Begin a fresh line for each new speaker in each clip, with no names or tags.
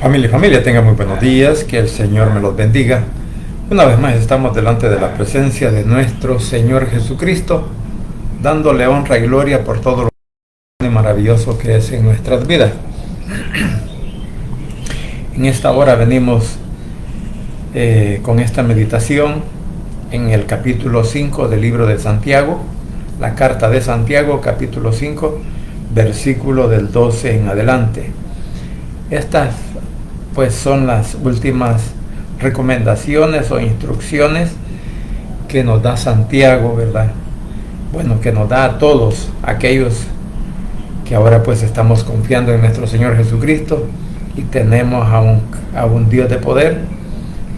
Familia, tenga muy buenos días, que el Señor me los bendiga. Una vez más estamos delante de la presencia de nuestro Señor Jesucristo, dándole honra y gloria por todo lo maravilloso que es en nuestras vidas. En esta hora venimos con esta meditación en el capítulo 5 del libro de Santiago, la carta de Santiago, capítulo 5, versículo del 12 en adelante. Estas pues son las últimas recomendaciones o instrucciones que nos da Santiago, ¿verdad? Bueno, que nos da a todos aquellos que ahora pues estamos confiando en nuestro Señor Jesucristo y tenemos a un Dios de poder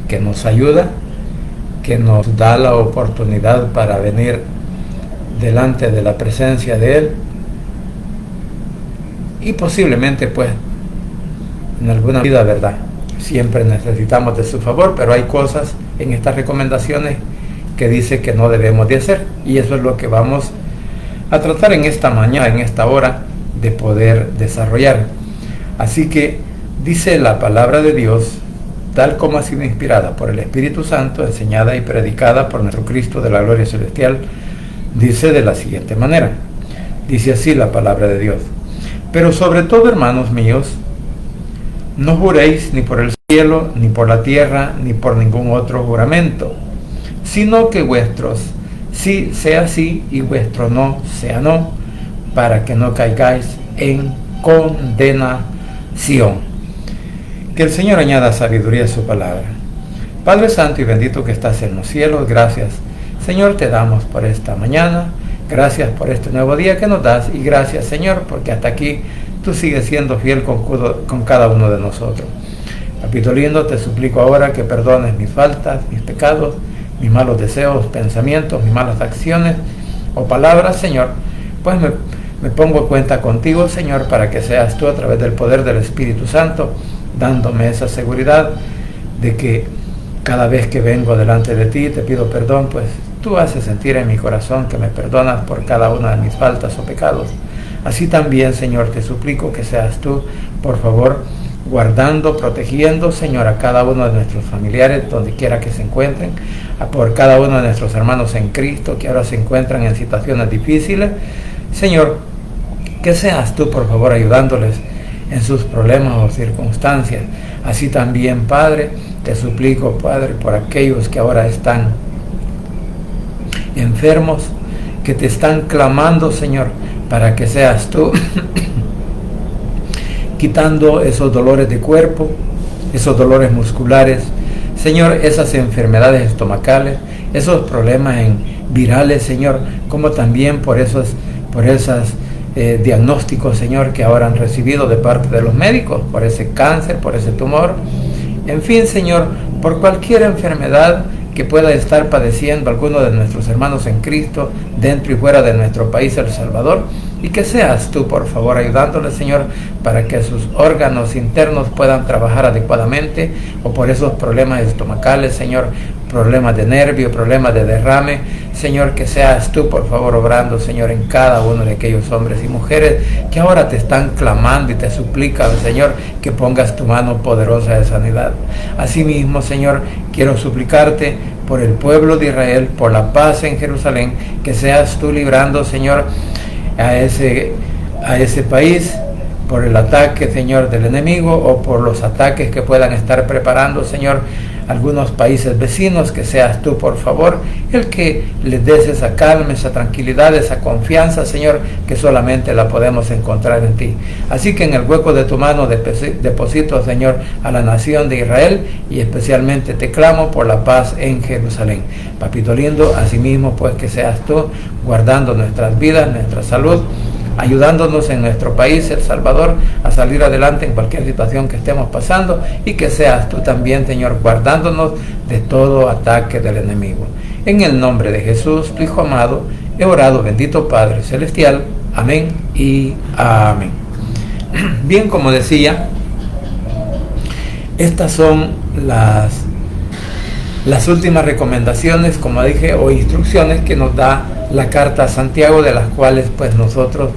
que nos ayuda, que nos da la oportunidad para venir delante de la presencia de Él y posiblemente pues en alguna vida, ¿verdad? Siempre necesitamos de su favor, pero hay cosas en estas recomendaciones que dice que no debemos de hacer, y eso es lo que vamos a tratar en esta mañana, en esta hora, de poder desarrollar. Así que dice la palabra de Dios, tal como ha sido inspirada por el Espíritu Santo, enseñada y predicada por nuestro Cristo de la gloria celestial, dice de la siguiente manera. Dice así la palabra de Dios: pero sobre todo, hermanos míos, no juréis ni por el cielo, ni por la tierra, ni por ningún otro juramento, sino que vuestros sí sea sí y vuestro no sea no, para que no caigáis en condenación. Que el Señor añada sabiduría a su palabra. Padre Santo y bendito que estás en los cielos, gracias, Señor, te damos por esta mañana, gracias por este nuevo día que nos das, y gracias, Señor, porque hasta aquí tú sigues siendo fiel con cada uno de nosotros. Papito lindo, te suplico ahora que perdones mis faltas, mis pecados, mis malos deseos, pensamientos, mis malas acciones o palabras, Señor. Pues me pongo cuenta contigo, Señor, para que seas tú, a través del poder del Espíritu Santo, dándome esa seguridad de que cada vez que vengo delante de ti te pido perdón, pues tú haces sentir en mi corazón que me perdonas por cada una de mis faltas o pecados. Así también, Señor, te suplico que seas tú, por favor, guardando, protegiendo, Señor, a cada uno de nuestros familiares, donde quiera que se encuentren, por cada uno de nuestros hermanos en Cristo, que ahora se encuentran en situaciones difíciles. Señor, que seas tú, por favor, ayudándoles en sus problemas o circunstancias. Así también, Padre, te suplico, Padre, por aquellos que ahora están enfermos, que te están clamando, Señor, para que seas tú quitando esos dolores de cuerpo, esos dolores musculares, Señor, esas enfermedades estomacales, esos problemas virales, Señor, como también por esos diagnósticos, Señor, que ahora han recibido de parte de los médicos, por ese cáncer, por ese tumor, en fin, Señor, por cualquier enfermedad que pueda estar padeciendo alguno de nuestros hermanos en Cristo, dentro y fuera de nuestro país, El Salvador, y que seas tú, por favor, ayudándoles, Señor, para que sus órganos internos puedan trabajar adecuadamente, o por esos problemas estomacales, Señor, problemas de nervio, problemas de derrame, Señor, que seas tú, por favor, obrando, Señor, en cada uno de aquellos hombres y mujeres que ahora te están clamando y te suplican, Señor, que pongas tu mano poderosa de sanidad. Asimismo, Señor, quiero suplicarte por el pueblo de Israel, por la paz en Jerusalén, que seas tú librando, Señor, a ese país, por el ataque, Señor, del enemigo, o por los ataques que puedan estar preparando, Señor, algunos países vecinos. Que seas tú, por favor, el que les des esa calma, esa tranquilidad, esa confianza, Señor, que solamente la podemos encontrar en ti. Así que en el hueco de tu mano deposito, Señor, a la nación de Israel, y especialmente te clamo por la paz en Jerusalén. Papito lindo, asimismo, pues que seas tú guardando nuestras vidas, nuestra salud, ayudándonos en nuestro país, El Salvador, a salir adelante en cualquier situación que estemos pasando, y que seas tú también, Señor, guardándonos de todo ataque del enemigo. En el nombre de Jesús, tu Hijo amado, he orado, bendito Padre Celestial. Amén y amén. Bien, como decía, estas son las últimas recomendaciones, como dije, o instrucciones que nos da la carta a Santiago, de las cuales pues nosotros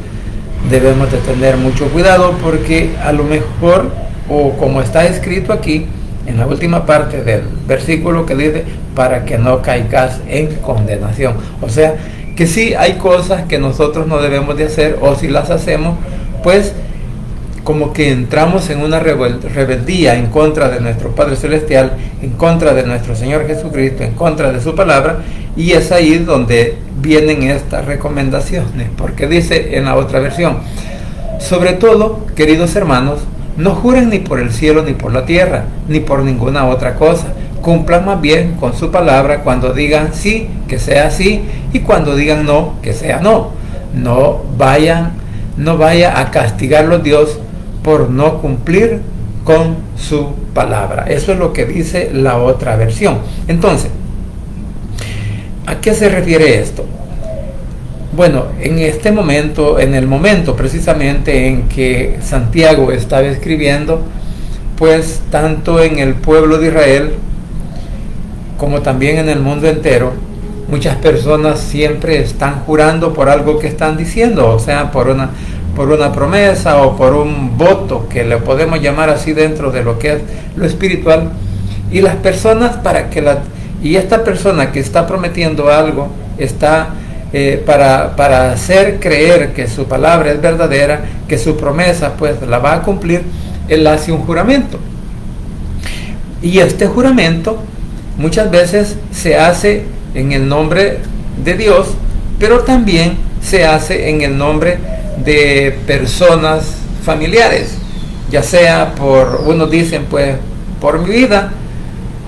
debemos de tener mucho cuidado, porque a lo mejor o como está escrito aquí en la última parte del versículo que dice, para que no caigas en condenación. O sea, que sí hay cosas que nosotros no debemos de hacer, o si las hacemos, pues como que entramos en una rebeldía en contra de nuestro Padre Celestial, en contra de nuestro Señor Jesucristo, en contra de su palabra, y es ahí donde vienen estas recomendaciones, porque dice en la otra versión, sobre todo, queridos hermanos, no juren ni por el cielo ni por la tierra, ni por ninguna otra cosa. Cumplan más bien con su palabra. Cuando digan sí, que sea sí, y cuando digan no, que sea no. No vaya a castigarlos Dios por no cumplir con su palabra. Eso es lo que dice la otra versión. Entonces, ¿a qué se refiere esto? Bueno, en este momento, en el momento precisamente en que Santiago estaba escribiendo, pues tanto en el pueblo de Israel como también en el mundo entero, muchas personas siempre están jurando por algo que están diciendo, o sea, por una promesa o por un voto, que le podemos llamar así dentro de lo que es lo espiritual, y las personas y esta persona que está prometiendo algo está para hacer creer que su palabra es verdadera, que su promesa pues la va a cumplir, él hace un juramento. Y este juramento muchas veces se hace en el nombre de Dios, pero también se hace en el nombre de personas familiares, ya sea unos dicen pues por mi vida,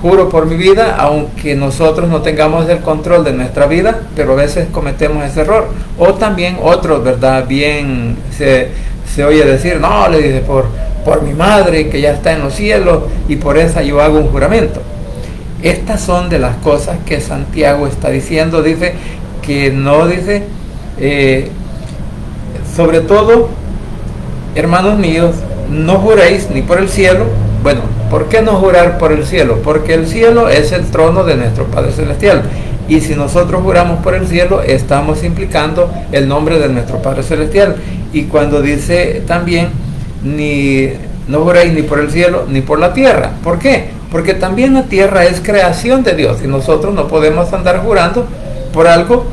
juro por mi vida, aunque nosotros no tengamos el control de nuestra vida, pero a veces cometemos ese error. O también otros, ¿verdad? Bien se oye decir, no, le dice, por mi madre que ya está en los cielos, y por esa yo hago un juramento. Estas son de las cosas que Santiago está diciendo. Dice que no, dice, sobre todo, hermanos míos, no juréis ni por el cielo. Bueno, ¿por qué no jurar por el cielo? Porque el cielo es el trono de nuestro Padre Celestial. Y si nosotros juramos por el cielo, estamos implicando el nombre de nuestro Padre Celestial. Y cuando dice también, no juréis ni por el cielo ni por la tierra. ¿Por qué? Porque también la tierra es creación de Dios. Y nosotros no podemos andar jurando por algo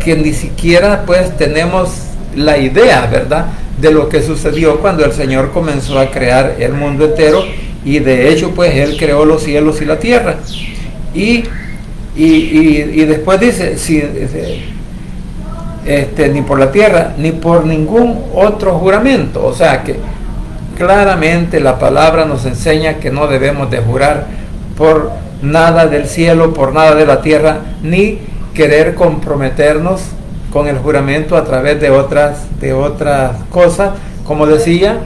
que ni siquiera pues tenemos la idea, ¿verdad?, de lo que sucedió cuando el Señor comenzó a crear el mundo entero, y de hecho pues Él creó los cielos y la tierra, y después dice, ni por la tierra ni por ningún otro juramento. O sea que claramente la palabra nos enseña que no debemos de jurar por nada del cielo, por nada de la tierra, ni querer comprometernos con el juramento a través de otras cosas, como decía,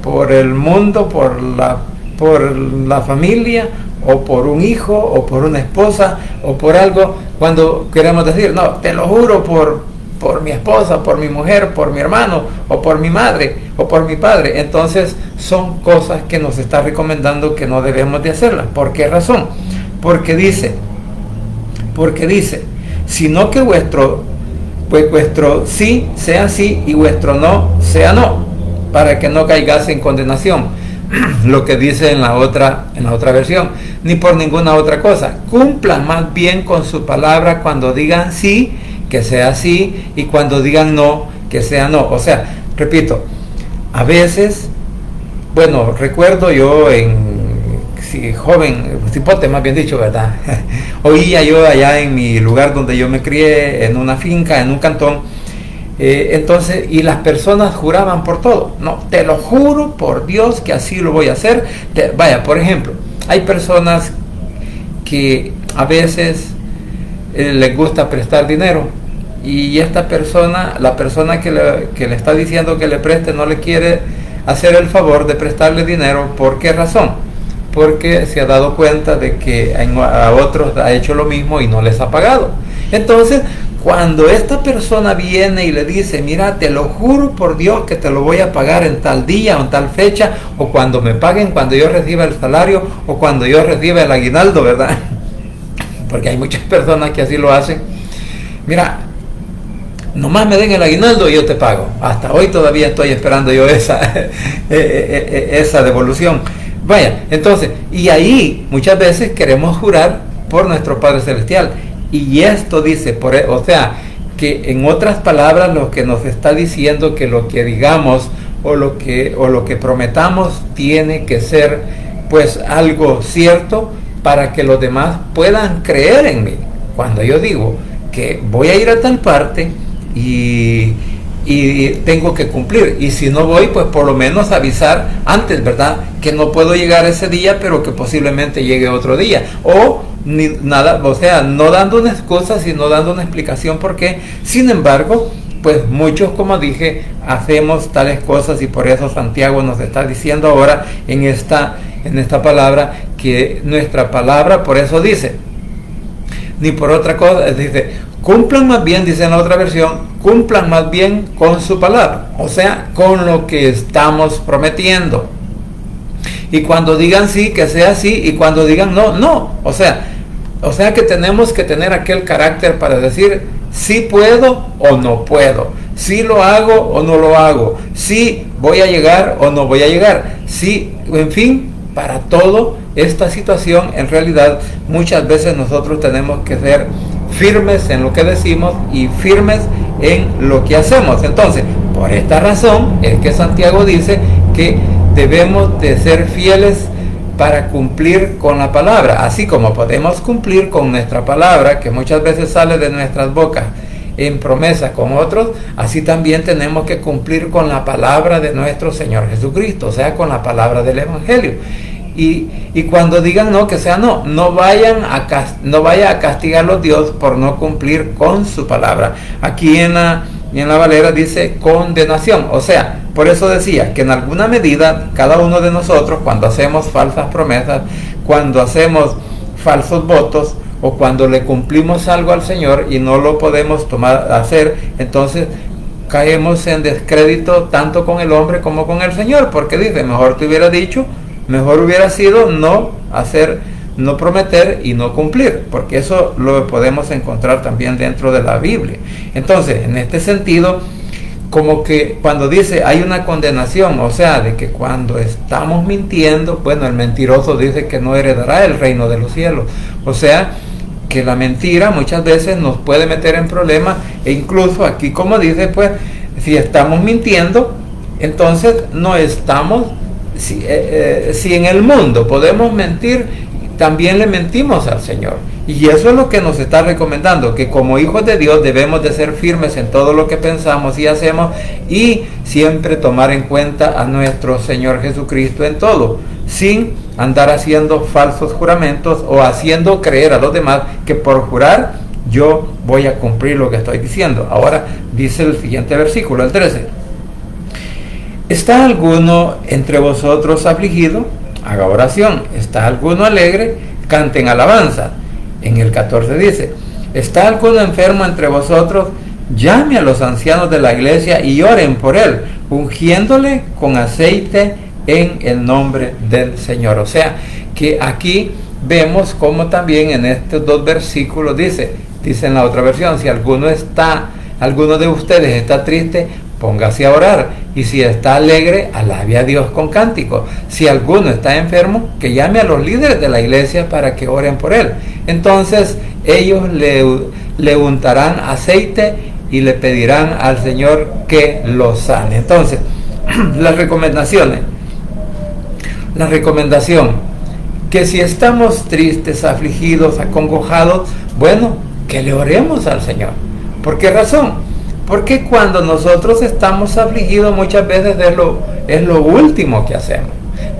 por el mundo, por la familia, o por un hijo, o por una esposa, o por algo. Cuando queremos decir, no, te lo juro por mi esposa, por mi mujer, por mi hermano, o por mi madre, o por mi padre, entonces son cosas que nos está recomendando que no debemos de hacerlas. ¿Por qué razón? Porque dice, sino que vuestro sí sea sí y vuestro no sea no, para que no caigas en condenación. Lo que dice en la otra versión, ni por ninguna otra cosa. Cumplan más bien con su palabra. Cuando digan sí, que sea sí, y cuando digan no, que sea no. O sea, repito, a veces, bueno, recuerdo yo joven, cipote más bien dicho, ¿verdad? Oía yo allá en mi lugar donde yo me crié, en una finca, en un cantón, entonces, y las personas juraban por todo. No, te lo juro por Dios que así lo voy a hacer. Vaya, por ejemplo, hay personas que a veces les gusta prestar dinero, y esta persona, la persona que le está diciendo que le preste, no le quiere hacer el favor de prestarle dinero. ¿Por qué razón? Porque se ha dado cuenta de que a otros ha hecho lo mismo y no les ha pagado. Entonces, cuando esta persona viene y le dice, mira, te lo juro por Dios que te lo voy a pagar en tal día o en tal fecha, o cuando me paguen, cuando yo reciba el salario, o cuando yo reciba el aguinaldo, ¿verdad? Porque hay muchas personas que así lo hacen. Mira, nomás me den el aguinaldo y yo te pago. Hasta hoy todavía estoy esperando yo esa devolución. Vaya, entonces, y ahí muchas veces queremos jurar por nuestro Padre Celestial. Y esto dice, o sea, que en otras palabras lo que nos está diciendo que lo que digamos o lo que prometamos tiene que ser pues algo cierto para que los demás puedan creer en mí. Cuando yo digo que voy a ir a tal parte y tengo que cumplir, y si no voy, pues por lo menos avisar antes, ¿verdad? Que no puedo llegar ese día, pero que posiblemente llegue otro día, o nada, o sea, no dando una excusa, sino dando una explicación por qué. Sin embargo, pues muchos, como dije, hacemos tales cosas, y por eso Santiago nos está diciendo ahora en esta palabra, que nuestra palabra, por eso dice, ni por otra cosa, dice, cumplan más bien, dice en la otra versión, cumplan más bien con su palabra, o sea, con lo que estamos prometiendo. Y cuando digan sí, que sea sí, y cuando digan no, no. O sea que tenemos que tener aquel carácter para decir sí puedo o no puedo, sí lo hago o no lo hago, sí voy a llegar o no voy a llegar, sí, en fin, para todo esta situación, en realidad muchas veces nosotros tenemos que ser firmes en lo que decimos y firmes en lo que hacemos. Entonces, por esta razón es que Santiago dice que debemos de ser fieles para cumplir con la palabra, así como podemos cumplir con nuestra palabra, que muchas veces sale de nuestras bocas en promesa con otros, así también tenemos que cumplir con la palabra de nuestro Señor Jesucristo, o sea, con la palabra del Evangelio. Y cuando digan no, que sea no, no vaya a castigarlos Dios por no cumplir con su palabra. Aquí en la Valera dice condenación, o sea, por eso decía que en alguna medida cada uno de nosotros, cuando hacemos falsas promesas, cuando hacemos falsos votos, o cuando le cumplimos algo al Señor y no lo podemos hacer, entonces caemos en descrédito tanto con el hombre como con el Señor, porque dice, mejor te hubiera dicho, mejor hubiera sido no hacer, no prometer y no cumplir, porque eso lo podemos encontrar también dentro de la Biblia. Entonces, en este sentido, como que cuando dice hay una condenación, o sea, de que cuando estamos mintiendo, bueno, el mentiroso dice que no heredará el reino de los cielos, o sea, que la mentira muchas veces nos puede meter en problemas, e incluso aquí, como dice, pues, si estamos mintiendo, entonces no estamos, si en el mundo podemos mentir, también le mentimos al Señor. Y eso es lo que nos está recomendando, que como hijos de Dios debemos de ser firmes en todo lo que pensamos y hacemos, y siempre tomar en cuenta a nuestro Señor Jesucristo en todo, sin andar haciendo falsos juramentos o haciendo creer a los demás que por jurar yo voy a cumplir lo que estoy diciendo. Ahora dice el siguiente versículo, el 13. ¿Está alguno entre vosotros afligido? Haga oración. ¿Está alguno alegre? Canten alabanza. En el 14 dice, ¿está alguno enfermo entre vosotros? Llame a los ancianos de la iglesia y oren por él, ungiéndole con aceite en el nombre del Señor. O sea, que aquí vemos como también en estos dos versículos dice en la otra versión, si alguno de ustedes está triste, póngase a orar, y si está alegre, alabe a Dios con cánticos. Si alguno está enfermo, que llame a los líderes de la iglesia para que oren por él. Entonces ellos le untarán aceite y le pedirán al Señor que lo sane. Entonces, la recomendación, que si estamos tristes, afligidos, acongojados, bueno, que le oremos al Señor. ¿Por qué razón? Porque cuando nosotros estamos afligidos muchas veces es lo último que hacemos.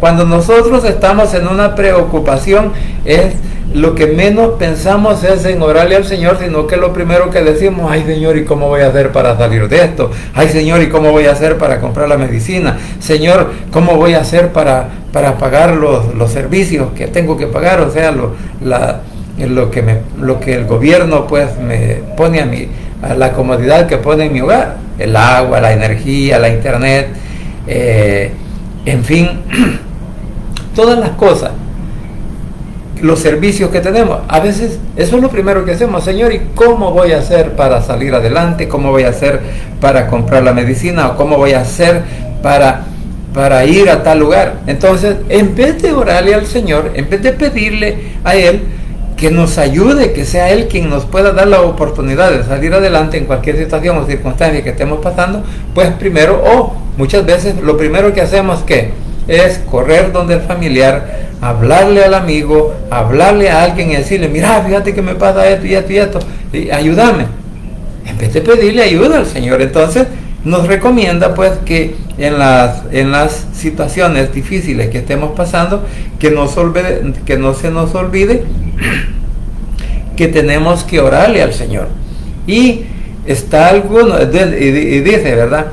Cuando nosotros estamos en una preocupación, es lo que menos pensamos es en orarle al Señor, sino que lo primero que decimos, ay Señor, ¿y cómo voy a hacer para salir de esto? Ay Señor, ¿y cómo voy a hacer para comprar la medicina? Señor, ¿cómo voy a hacer para pagar los servicios que tengo que pagar? O sea, lo que el gobierno pues me pone a la comodidad que pone en mi hogar, el agua, la energía, la internet, en fin, todas las cosas. los servicios que tenemos. A veces eso es lo primero que hacemos: Señor, ¿y cómo voy a hacer para salir adelante? ¿Cómo voy a hacer para comprar la medicina? ¿O cómo voy a hacer para ir a tal lugar? Entonces, en vez de orarle al Señor, en vez de pedirle a Él que nos ayude, que sea Él quien nos pueda dar la oportunidad de salir adelante en cualquier situación o circunstancia que estemos pasando, pues primero, muchas veces lo primero que hacemos es correr donde el familiar, hablarle al amigo, hablarle a alguien y decirle: mira, fíjate que me pasa esto y esto y esto, y ayúdame. En vez de pedirle ayuda al Señor, entonces nos recomienda pues que en las situaciones difíciles que estemos pasando, que no se nos olvide que tenemos que orarle al Señor. Y está alguno, y dice, ¿verdad?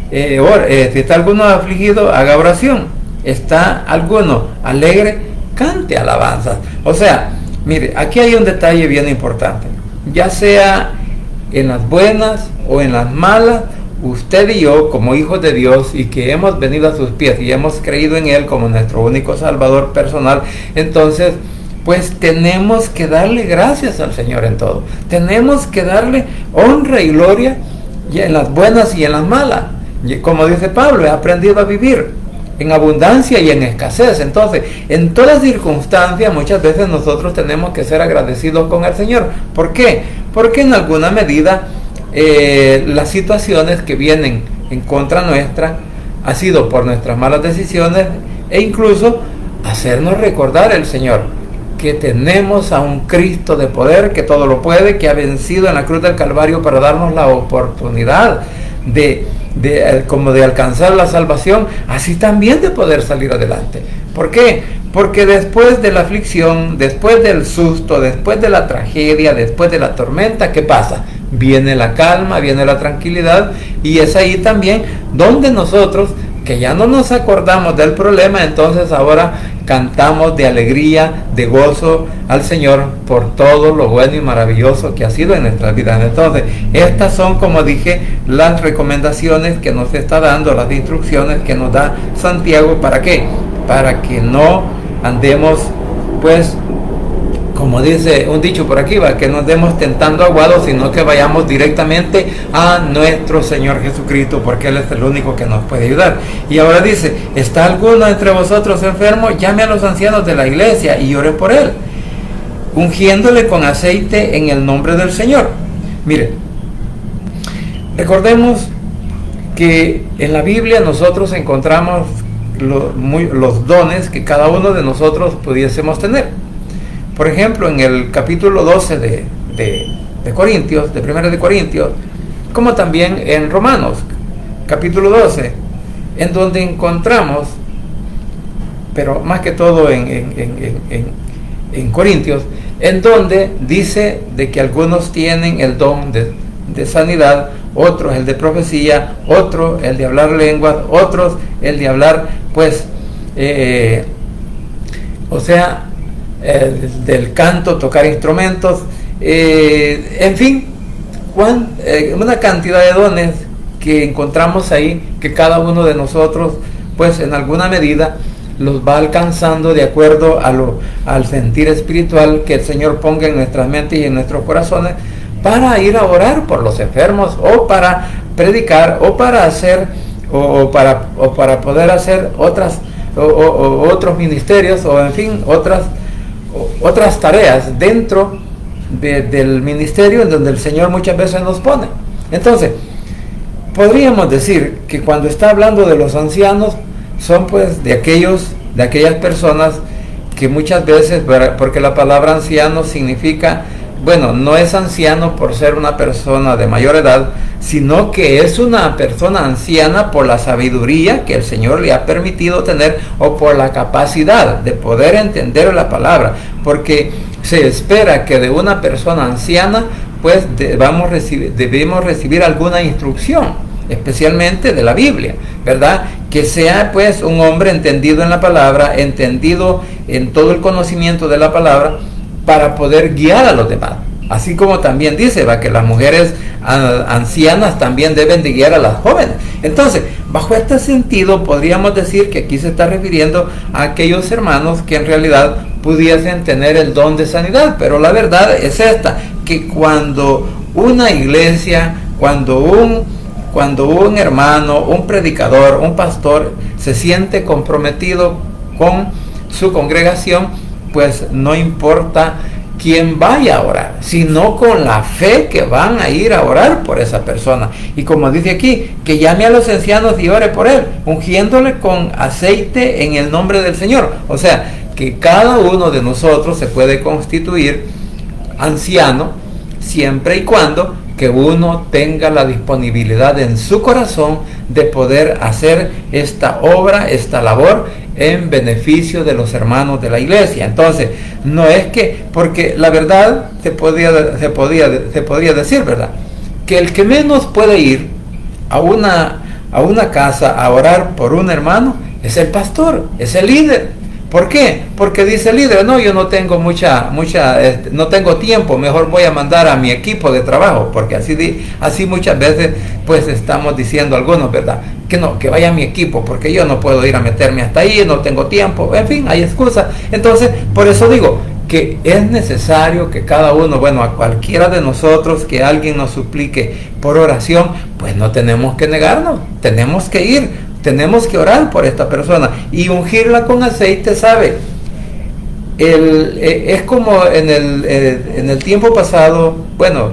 Si está alguno afligido, haga oración. Está alguno alegre, cante alabanzas. O sea, mire, aquí hay un detalle bien importante. Ya sea en las buenas o en las malas, usted y yo, como hijos de Dios, y que hemos venido a sus pies y hemos creído en Él como nuestro único Salvador personal, entonces pues tenemos que darle gracias al Señor en todo. Tenemos que darle honra y gloria, y en las buenas y en las malas. Y como dice Pablo, he aprendido a vivir en abundancia y en escasez. Entonces, en todas circunstancias, muchas veces nosotros tenemos que ser agradecidos con el Señor. ¿Por qué? Porque en alguna medida las situaciones que vienen en contra nuestra ha sido por nuestras malas decisiones, e incluso hacernos recordar el Señor que tenemos a un Cristo de poder, que todo lo puede, que ha vencido en la cruz del Calvario para darnos la oportunidad como de alcanzar la salvación, así también de poder salir adelante. ¿Por qué? Porque después de la aflicción, después del susto, después de la tragedia, después de la tormenta, ¿qué pasa? Viene la calma, viene la tranquilidad, y es ahí también donde nosotros, que ya no nos acordamos del problema, entonces ahora cantamos de alegría, de gozo al Señor por todo lo bueno y maravilloso que ha sido en nuestras vidas. Entonces, estas son, como dije, las recomendaciones que nos está dando, las instrucciones que nos da Santiago. ¿Para qué? Para que no andemos, pues, como dice un dicho por aquí, que no andemos tentando aguados, sino que vayamos directamente a nuestro Señor Jesucristo, porque Él es el único que nos puede ayudar. Y ahora dice: ¿está alguno entre vosotros enfermo? Llame a los ancianos de la iglesia y ore por él, ungiéndole con aceite en el nombre del Señor. Mire, recordemos que en la Biblia nosotros encontramos los dones que cada uno de nosotros pudiésemos tener. Por ejemplo, en el capítulo 12 de Corintios, de 1 de Corintios, como también en Romanos, capítulo 12, en donde encontramos, pero más que todo en Corintios, en donde dice de que algunos tienen el don de sanidad, otros el de profecía, otro el de hablar lenguas, otros el de hablar, pues, del canto, tocar instrumentos, en fin, una cantidad de dones que encontramos ahí, que cada uno de nosotros, pues en alguna medida, los va alcanzando de acuerdo al sentir espiritual que el Señor ponga en nuestras mentes y en nuestros corazones, para ir a orar por los enfermos, o para predicar, o para hacer, o para poder hacer otros ministerios, o en fin, otras tareas dentro del ministerio en donde el Señor muchas veces nos pone. Entonces, podríamos decir que cuando está hablando de los ancianos, son pues de aquellas personas que muchas veces, porque la palabra anciano significa, bueno, no es anciano por ser una persona de mayor edad, sino que es una persona anciana por la sabiduría que el Señor le ha permitido tener, o por la capacidad de poder entender la palabra, porque se espera que de una persona anciana pues debemos recibir alguna instrucción, especialmente de la Biblia, ¿verdad? Que sea pues un hombre entendido en la palabra, entendido en todo el conocimiento de la palabra, para poder guiar a los demás. así como también dice, va, que las mujeres ancianas también deben de guiar a las jóvenes. Entonces, bajo este sentido, podríamos decir que aquí se está refiriendo a aquellos hermanos que en realidad pudiesen tener el don de sanidad, pero la verdad es esta, que cuando una iglesia, cuando un hermano, un predicador, un pastor se siente comprometido con su congregación, pues no importa quién vaya a orar, sino con la fe que van a ir a orar por esa persona. Y como dice aquí, que llame a los ancianos y ore por él, ungiéndole con aceite en el nombre del Señor. O sea, que cada uno de nosotros se puede constituir anciano siempre y cuando que uno tenga la disponibilidad en su corazón de poder hacer esta obra, esta labor en beneficio de los hermanos de la iglesia. Entonces, no es que, porque la verdad se podría decir, ¿verdad?, que el que menos puede ir a una casa a orar por un hermano es el pastor, es el líder. ¿Por qué? Porque dice el líder, no, yo no tengo no tengo tiempo, mejor voy a mandar a mi equipo de trabajo, porque así muchas veces pues estamos diciendo algunos, ¿verdad? Que no, que vaya mi equipo, porque yo no puedo ir a meterme hasta ahí, no tengo tiempo, en fin, hay excusas. Entonces, por eso digo que es necesario que cada uno, bueno, a cualquiera de nosotros que alguien nos suplique por oración, pues no tenemos que negarnos, tenemos que ir. Tenemos que orar por esta persona y ungirla con aceite, ¿sabe? Es como en el tiempo pasado, bueno,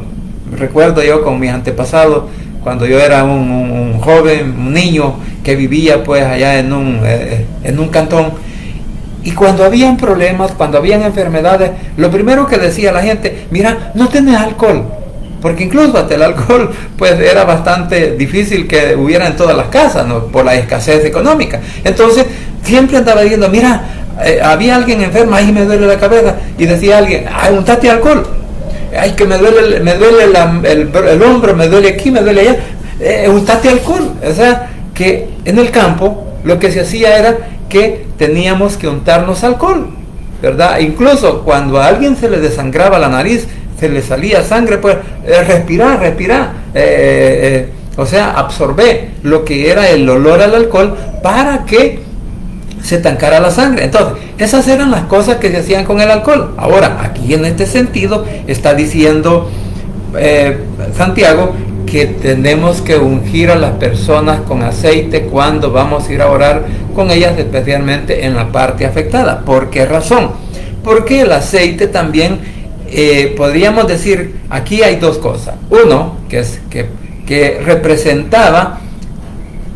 recuerdo yo con mis antepasados, cuando yo era un joven, un niño que vivía pues allá en un cantón, y cuando habían problemas, cuando habían enfermedades, lo primero que decía la gente, mira, no tenés alcohol. Porque incluso hasta el alcohol pues era bastante difícil que hubiera en todas las casas, ¿no?, por la escasez económica. Entonces siempre andaba diciendo, mira, había alguien enfermo, ahí me duele la cabeza, y decía alguien, ay, untate alcohol, ay, que me duele el hombro, me duele aquí, me duele allá, untate alcohol. O sea, que en el campo lo que se hacía era que teníamos que untarnos alcohol, ¿verdad? Incluso cuando a alguien se le desangraba la nariz, se le salía sangre, pues respirar, o sea, absorber lo que era el olor al alcohol para que se tancara la sangre. Entonces, esas eran las cosas que se hacían con el alcohol. Ahora, aquí en este sentido está diciendo Santiago que tenemos que ungir a las personas con aceite cuando vamos a ir a orar con ellas, especialmente en la parte afectada. ¿Por qué razón? Porque el aceite también podríamos decir, aquí hay dos cosas. Uno, que representaba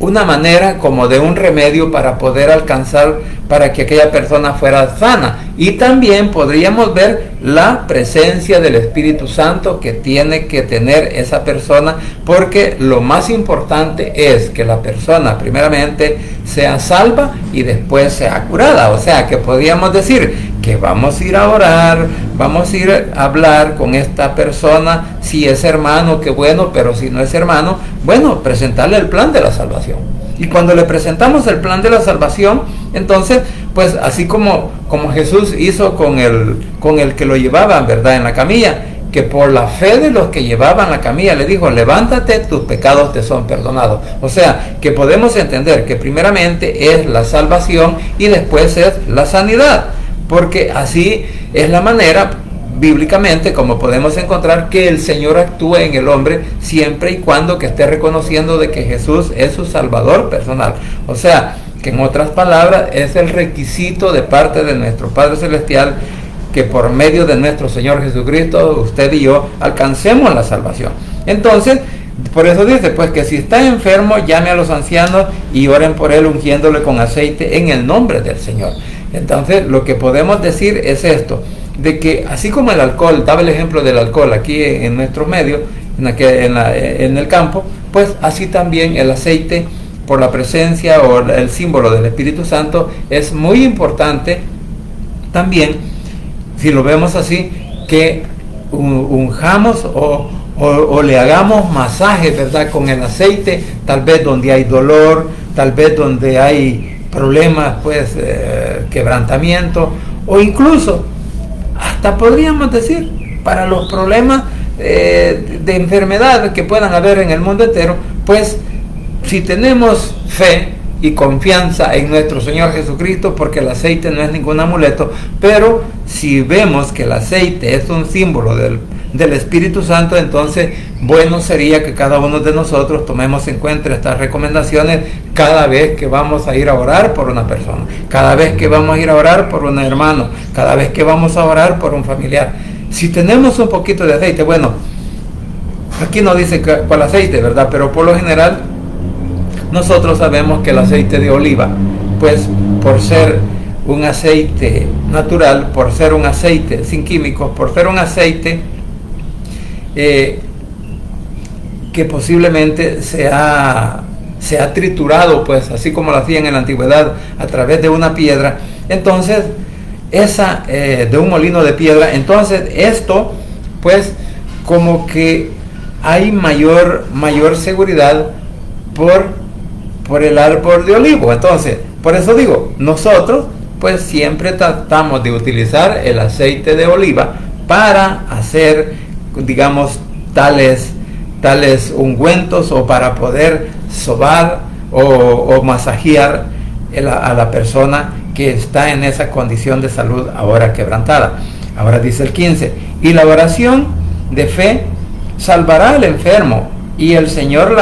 una manera como de un remedio para poder alcanzar, para que aquella persona fuera sana. Y también podríamos ver la presencia del Espíritu Santo que tiene que tener esa persona, porque lo más importante es que la persona primeramente sea salva y después sea curada. O sea, que podríamos decir que vamos a ir a orar, vamos a ir a hablar con esta persona, si es hermano, qué bueno, pero si no es hermano, bueno, presentarle el plan de la salvación. Y cuando le presentamos el plan de la salvación, entonces, pues así como Jesús hizo con el que lo llevaban, ¿verdad?, en la camilla, que por la fe de los que llevaban la camilla le dijo, levántate, tus pecados te son perdonados. O sea, que podemos entender que primeramente es la salvación y después es la sanidad, porque así es la manera bíblicamente como podemos encontrar que el Señor actúa en el hombre siempre y cuando que esté reconociendo de que Jesús es su Salvador personal. O sea, que en otras palabras es el requisito de parte de nuestro Padre Celestial que por medio de nuestro Señor Jesucristo usted y yo alcancemos la salvación. Entonces, por eso dice, pues que si está enfermo, llame a los ancianos y oren por él ungiéndole con aceite en el nombre del Señor. Entonces, lo que podemos decir es esto, de que así como el alcohol, daba el ejemplo del alcohol aquí en nuestro medio, en el campo, pues así también el aceite, por la presencia o el símbolo del Espíritu Santo, es muy importante también, si lo vemos así, que unjamos o le hagamos masaje, ¿verdad?, con el aceite, tal vez donde hay dolor, tal vez donde hay problemas, pues quebrantamiento, o incluso hasta podríamos decir para los problemas de enfermedad que puedan haber en el mundo entero, pues si tenemos fe y confianza en nuestro Señor Jesucristo, porque el aceite no es ningún amuleto, pero si vemos que el aceite es un símbolo del Espíritu Santo, entonces bueno sería que cada uno de nosotros tomemos en cuenta estas recomendaciones cada vez que vamos a ir a orar por una persona, cada vez que vamos a ir a orar por un hermano, cada vez que vamos a orar por un familiar. Si tenemos un poquito de aceite, bueno, aquí no dice cuál aceite, ¿verdad? Pero por lo general nosotros sabemos que el aceite de oliva, pues por ser un aceite natural, por ser un aceite sin químicos, por ser un aceite que posiblemente se ha triturado, pues así como lo hacían en la antigüedad a través de una piedra, entonces de un molino de piedra, entonces esto pues como que hay mayor seguridad por el árbol de olivo. Entonces por eso digo, nosotros pues siempre tratamos de utilizar el aceite de oliva para hacer, digamos, tales ungüentos, o para poder sobar o masajear a la persona que está en esa condición de salud ahora quebrantada. Ahora dice el 15, y la oración de fe salvará al enfermo, y el Señor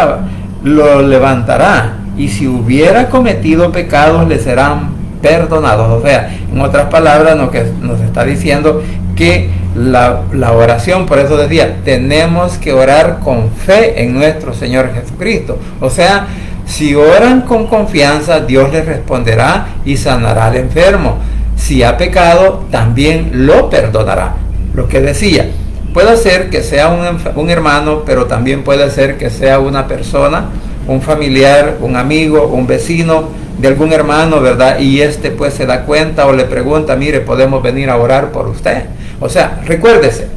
lo levantará, y si hubiera cometido pecados le serán perdonados. O sea, en otras palabras, lo que nos está diciendo que la oración, por eso decía, tenemos que orar con fe en nuestro Señor Jesucristo. O sea, si oran con confianza, Dios les responderá y sanará al enfermo. Si ha pecado, también lo perdonará. Lo que decía, puede ser que sea un hermano, pero también puede ser que sea una persona, un familiar, un amigo, un vecino de algún hermano, ¿verdad? Y pues se da cuenta o le pregunta, mire, podemos venir a orar por usted. O sea, recuérdese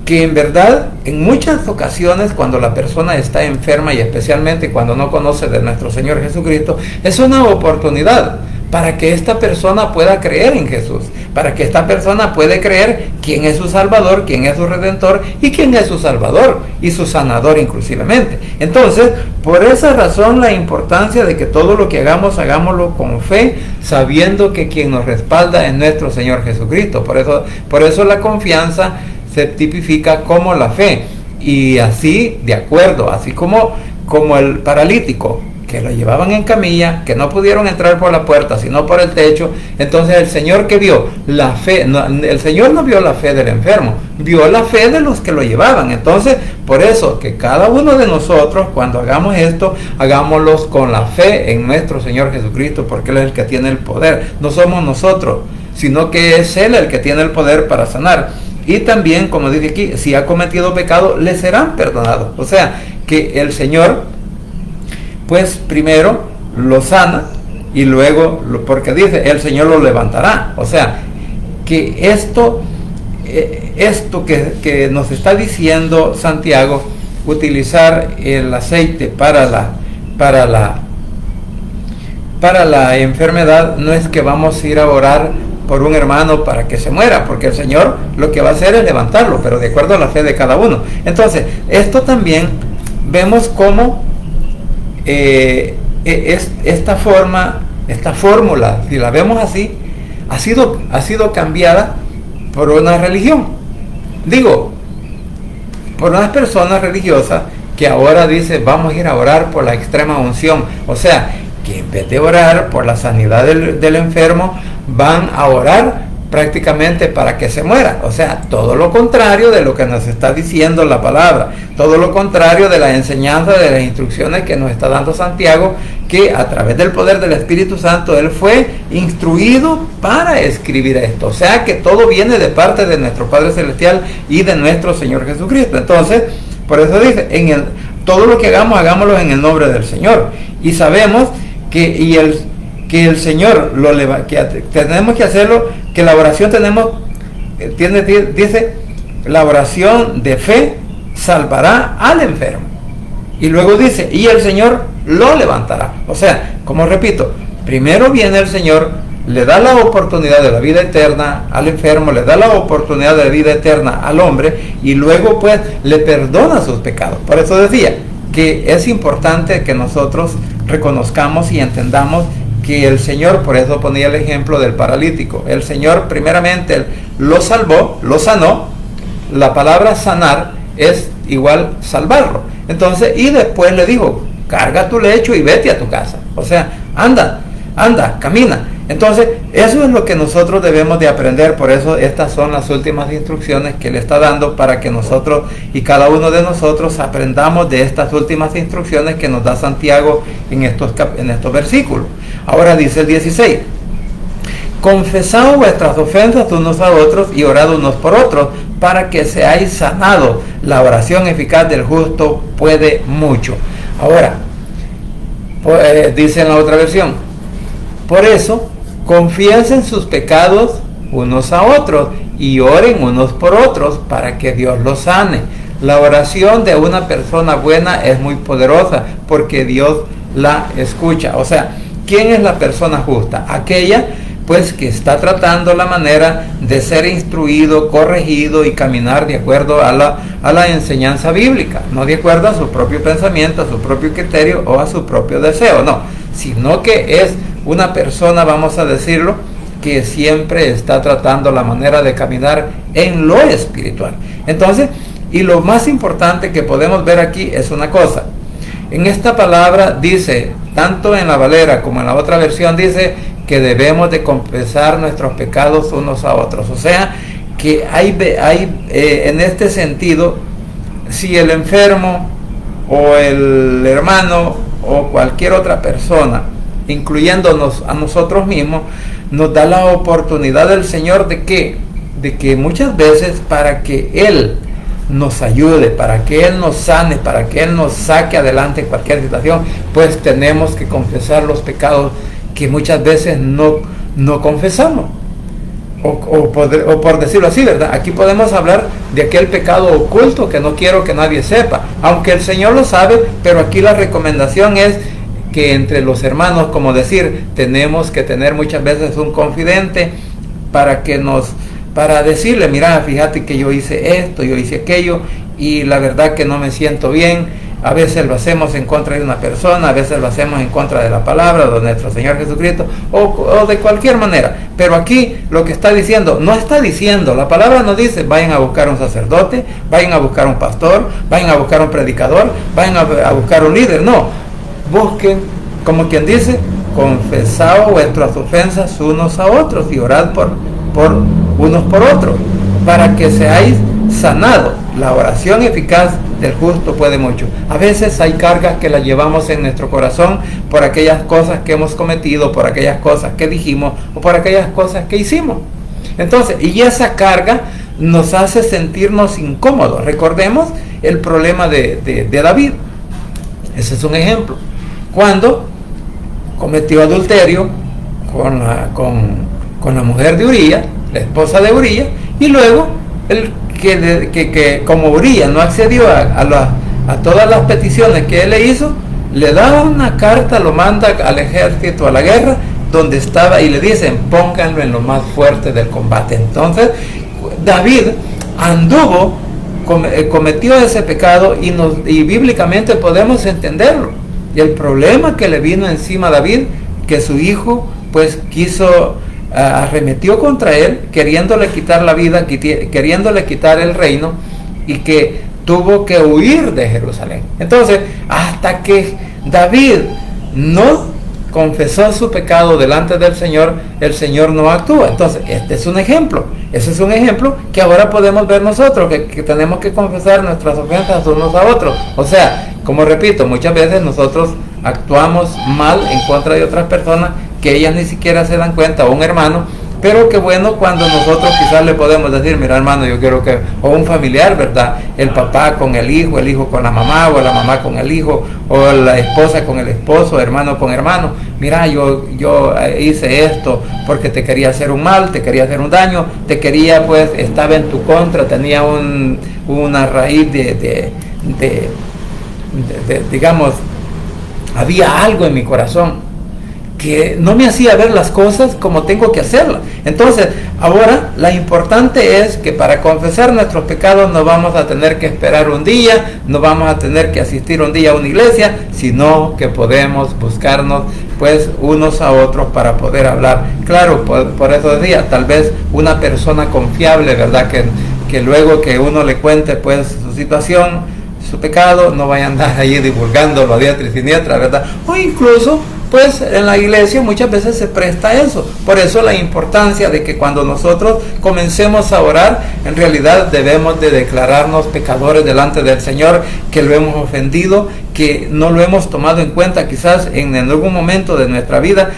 que en verdad, en muchas ocasiones, cuando la persona está enferma, y especialmente cuando no conoce de nuestro Señor Jesucristo, es una oportunidad para que esta persona pueda creer en Jesús, para que esta persona pueda creer quién es su Salvador, quién es su Redentor y quién es su Salvador y su Sanador inclusivemente. Entonces, por esa razón, la importancia de que todo lo que hagamos, hagámoslo con fe, sabiendo que quien nos respalda es nuestro Señor Jesucristo. Por eso la confianza se tipifica como la fe. Y así, de acuerdo, así como el paralítico, que lo llevaban en camilla, que no pudieron entrar por la puerta, sino por el techo. Entonces el Señor, que vio la fe, el Señor no vio la fe del enfermo, vio la fe de los que lo llevaban. Entonces, por eso que cada uno de nosotros, cuando hagamos esto, hagámoslo con la fe en nuestro Señor Jesucristo, porque Él es el que tiene el poder. No somos nosotros, sino que es Él el que tiene el poder para sanar. Y también, como dice aquí, si ha cometido pecado, le serán perdonados. O sea, que el Señor, pues primero lo sana, y luego, porque dice, el Señor lo levantará. O sea, que esto que nos está diciendo Santiago, utilizar el aceite para la enfermedad, no es que vamos a ir a orar por un hermano para que se muera, porque el Señor lo que va a hacer es levantarlo, pero de acuerdo a la fe de cada uno. Entonces, esto también vemos cómo esta fórmula, si la vemos así, ha sido cambiada por una religión. Digo, por unas personas religiosas que ahora dicen, vamos a ir a orar por la extrema unción. O sea, que en vez de orar por la sanidad del enfermo, van a orar prácticamente para que se muera. O sea, todo lo contrario de lo que nos está diciendo la palabra, todo lo contrario de la enseñanza, de las instrucciones que nos está dando Santiago, que a través del poder del Espíritu Santo él fue instruido para escribir esto. O sea, que todo viene de parte de nuestro Padre Celestial y de nuestro Señor Jesucristo. Entonces, por eso dice, todo lo que hagamos, hagámoslo en el nombre del Señor. Y sabemos que el Señor que tenemos que hacerlo, que la oración dice, la oración de fe salvará al enfermo. Y luego dice, y el Señor lo levantará. O sea, como repito, primero viene el Señor, le da la oportunidad de la vida eterna al enfermo, le da la oportunidad de la vida eterna al hombre y luego pues le perdona sus pecados. Por eso decía que es importante que nosotros reconozcamos y entendamos que el Señor, por eso ponía el ejemplo del paralítico, el Señor primeramente lo salvó, lo sanó. La palabra sanar es igual salvarlo. Entonces, y después le dijo, carga tu lecho y vete a tu casa. O sea, anda, camina. Entonces, eso es lo que nosotros debemos de aprender. Por eso estas son las últimas instrucciones que le está dando para que nosotros y cada uno de nosotros aprendamos de estas últimas instrucciones que nos da Santiago en estos versículos. Ahora dice el 16. Confesad vuestras ofensas unos a otros y orad unos por otros para que seáis sanados. La oración eficaz del justo puede mucho. Ahora, dice en la otra versión, por eso confiesen sus pecados unos a otros y oren unos por otros para que Dios los sane. La oración de una persona buena es muy poderosa porque Dios la escucha. O sea, ¿quién es la persona justa? Aquella pues que está tratando la manera de ser instruido, corregido y caminar de acuerdo a la enseñanza bíblica, no de acuerdo a su propio pensamiento, a su propio criterio o a su propio deseo, no, sino que es una persona, vamos a decirlo, que siempre está tratando la manera de caminar en lo espiritual. Entonces, y lo más importante que podemos ver aquí es una cosa. En esta palabra dice, tanto en la Valera como en la otra versión, dice que debemos de confesar nuestros pecados unos a otros. O sea, que hay en este sentido, si el enfermo o el hermano o cualquier otra persona, incluyéndonos a nosotros mismos, nos da la oportunidad del Señor de que muchas veces para que Él nos ayude, para que Él nos sane, para que Él nos saque adelante en cualquier situación, pues tenemos que confesar los pecados que muchas veces no confesamos. O por decirlo así, ¿verdad? Aquí podemos hablar de aquel pecado oculto que no quiero que nadie sepa, aunque el Señor lo sabe, pero aquí la recomendación es que entre los hermanos, como decir, tenemos que tener muchas veces un confidente para decirle, mira, fíjate que yo hice esto, yo hice aquello, y la verdad que no me siento bien. A veces lo hacemos en contra de una persona, a veces lo hacemos en contra de la palabra de nuestro Señor Jesucristo, o de cualquier manera. Pero aquí lo que está diciendo, no está diciendo, la palabra no dice, vayan a buscar un sacerdote, vayan a buscar un pastor, vayan a buscar un predicador, vayan a buscar un líder. No, busquen, como quien dice, confesad vuestras ofensas unos a otros y orad por unos por otros, para que seáis sanados. La oración eficaz del justo puede mucho. A veces hay cargas que las llevamos en nuestro corazón por aquellas cosas que hemos cometido, por aquellas cosas que dijimos o por aquellas cosas que hicimos. Entonces, y esa carga nos hace sentirnos incómodos. Recordemos el problema de David. Ese es un ejemplo. Cuando cometió adulterio con la mujer de Urías, la esposa de Urías, y luego que como Urías no accedió a todas las peticiones que él le hizo, le da una carta, lo manda al ejército a la guerra, donde estaba, y le dicen, pónganlo en lo más fuerte del combate. Entonces David anduvo, cometió ese pecado, y bíblicamente podemos entenderlo. Y el problema que le vino encima a David, que su hijo pues arremetió contra él, queriéndole quitar la vida, queriéndole quitar el reino, y que tuvo que huir de Jerusalén. Entonces, hasta que David no confesó su pecado delante del Señor, el Señor no actúa. Entonces, este es un ejemplo. Ese es un ejemplo que ahora podemos ver nosotros, que tenemos que confesar nuestras ofensas unos a otros. O sea, como repito, muchas veces nosotros actuamos mal en contra de otras personas que ellas ni siquiera se dan cuenta, o un hermano, pero que bueno cuando nosotros quizás le podemos decir, mira hermano, yo quiero que, o un familiar, ¿verdad? El papá con el hijo con la mamá, o la mamá con el hijo, o la esposa con el esposo, hermano con hermano, mira, yo hice esto porque te quería hacer un mal, te quería hacer un daño, te quería, pues, estaba en tu contra, tenía una raíz digamos, había algo en mi corazón. que no me hacía ver las cosas como tengo que hacerlas. Entonces, ahora la importante es que para confesar nuestros pecados no vamos a tener que esperar un día, no vamos a tener que asistir un día a una iglesia, sino que podemos buscarnos pues unos a otros para poder hablar. Claro, por eso decía, tal vez una persona confiable, ¿verdad? Que luego que uno le cuente pues su situación, su pecado, no vaya a andar ahí divulgándolo a diestra y siniestra, ¿verdad? O incluso pues en la iglesia muchas veces se presta eso. Por eso la importancia de que cuando nosotros comencemos a orar, en realidad debemos de declararnos pecadores delante del Señor, que lo hemos ofendido, que no lo hemos tomado en cuenta quizás en algún momento de nuestra vida,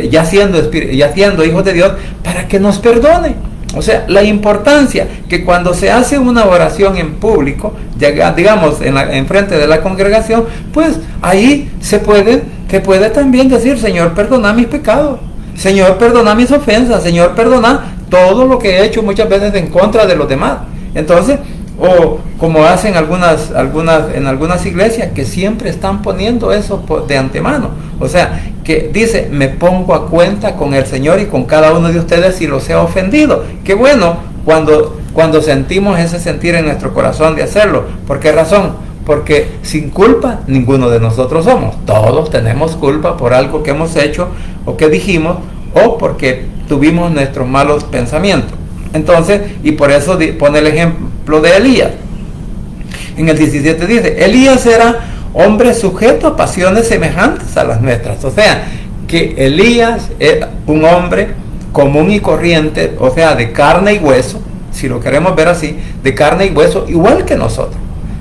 ya siendo hijos de Dios, para que nos perdone. O sea, la importancia que cuando se hace una oración en público, digamos en frente de la congregación, pues ahí se puede también decir: Señor, perdona mis pecados, Señor, perdona mis ofensas, Señor, perdona todo lo que he hecho muchas veces en contra de los demás. Entonces, o como hacen en algunas iglesias, que siempre están poniendo eso de antemano. O sea, que dice: me pongo a cuenta con el Señor y con cada uno de ustedes si los he ofendido. Qué bueno cuando sentimos ese sentir en nuestro corazón de hacerlo. ¿Por qué razón? Porque sin culpa ninguno de nosotros somos. Todos tenemos culpa por algo que hemos hecho o que dijimos, o porque tuvimos nuestros malos pensamientos. Entonces, y por eso pone el ejemplo de Elías. En el 17 dice: Elías era hombre sujeto a pasiones semejantes a las nuestras. O sea, que Elías era un hombre común y corriente, o sea, de carne y hueso, si lo queremos ver así, de carne y hueso, igual que nosotros,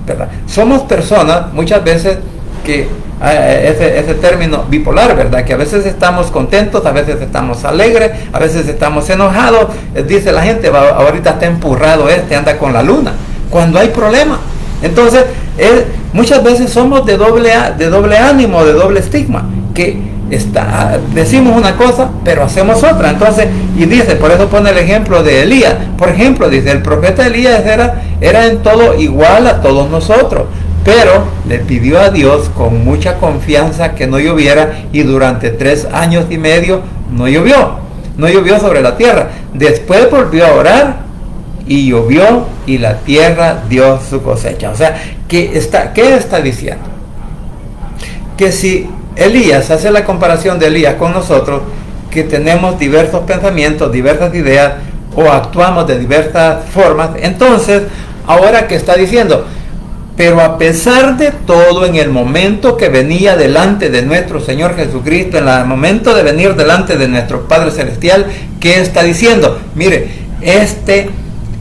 ¿verdad? Somos personas muchas veces que ese término bipolar, ¿verdad? Que a veces estamos contentos, a veces estamos alegres, a veces estamos enojados. Dice la gente: ahorita está empurrado, anda con la luna, cuando hay problemas. Entonces, muchas veces somos de doble ánimo, de doble estigma, que decimos una cosa, pero hacemos otra. Entonces, y dice, por eso pone el ejemplo de Elías. Por ejemplo, dice, el profeta Elías era en todo igual a todos nosotros, pero le pidió a Dios con mucha confianza que no lloviera, y durante 3 años y medio no llovió sobre la tierra. Después volvió a orar y llovió, y la tierra dio su cosecha. O sea, ¿qué está diciendo? Que si Elías, hace la comparación de Elías con nosotros, que tenemos diversos pensamientos, diversas ideas, o actuamos de diversas formas, entonces, ahora ¿qué está diciendo? Pero a pesar de todo, en el momento que venía delante de nuestro Señor Jesucristo, en el momento de venir delante de nuestro Padre Celestial, ¿qué está diciendo? Mire,